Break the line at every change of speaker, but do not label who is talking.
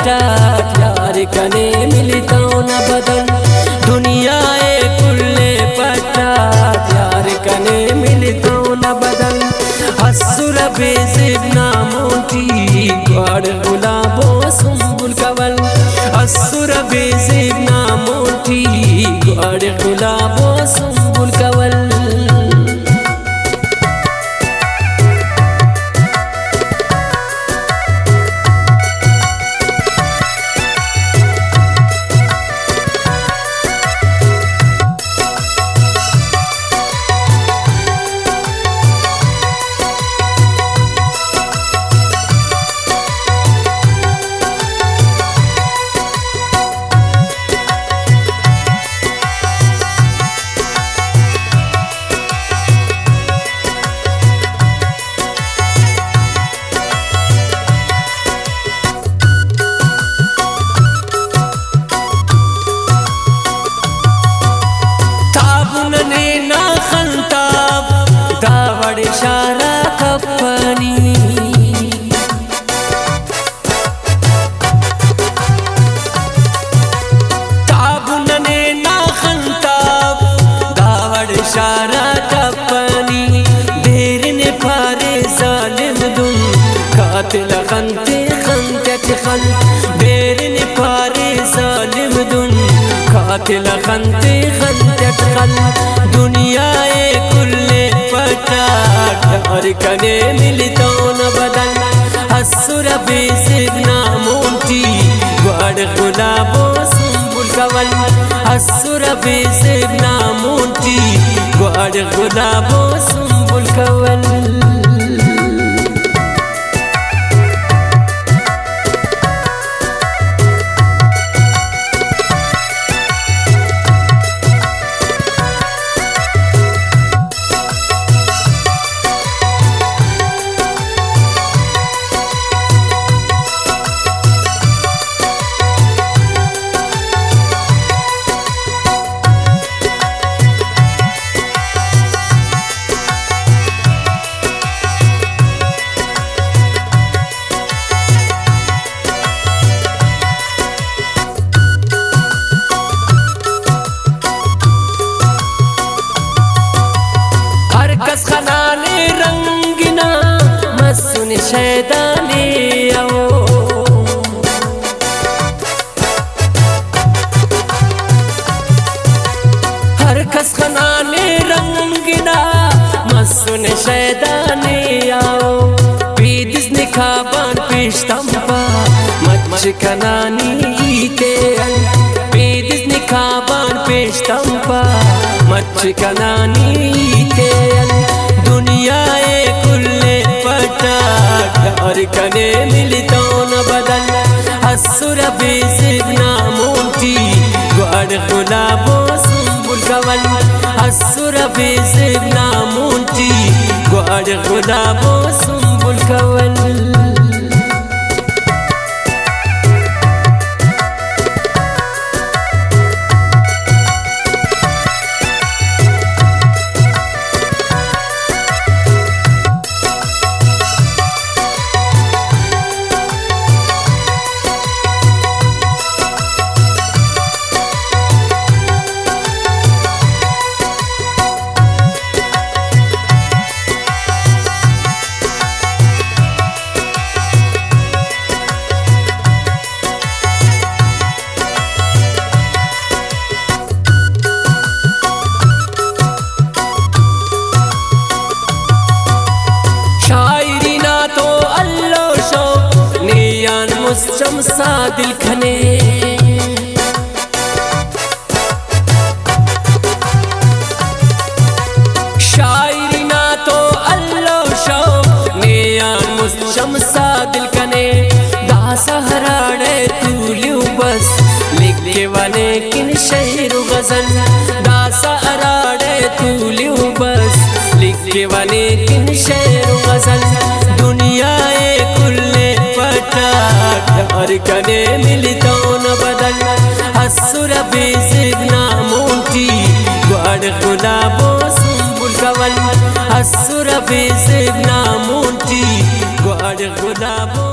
पटा यार कने मिलता न बदन दुनिया कुल्ले पटा यार कने मिलता न बदन हसुर बेजिबना मोटी ग्वाड़ गुलाबो सुंबुल कवल हसुर बेजिबना मोटी ग्वाड़ गुलाबो सुंबुल कवल शारा कपनी ताबुनने ना खंताब दावड़ शारा कपनी देर ने पारे जालिम दुन कातिल खंते खंते खल देर ने पारे जालिम दुन कातिल खंते खंते खल दुनिया कुल्ले पटा यार कने मिलता न बदन हसुर बेजिबना मोटी ग्वाड़ गुलाबो सुंबुल कवल हसुर बेजिबना मोटी ग्वाड़ गुलाबो सुंबुल कवल खनाने रंगिना मसून शैदाने आओ हर कस खनाने रंगिना मसून शैदाने आओ पीदिस निखाबान पेशतंपा मच कनानी ते पीदिस निखाबान पेशतंपा मच कनानी ते दुनिया कुल्ले पटा यार कने मिलता न बदन हसुर बेजिबना मोटी ग्वाड़ गुलाबो सुंबुल कवल हसुर बेजिबना मोटी ग्वाड़ गुलाबो सुंबुल कवल चमसा दिल खने शायरी ना तो अल्लाह शौक नेयान मुझचमसा दिल खने दासा हराड़े तूलियो बस लिख के वाले किन शहर गजल दासा हराड़े तूलियो बस लिख के वाले किन शहर गजल दुनिया कुल्ले पटा यार कने मिलता न बदन हसुर बेजिबना मोटी ग्वाड़ गुलाबो सुंबुल कवल हसुर बेजिबना मोटी ग्वाड़ गुलाबो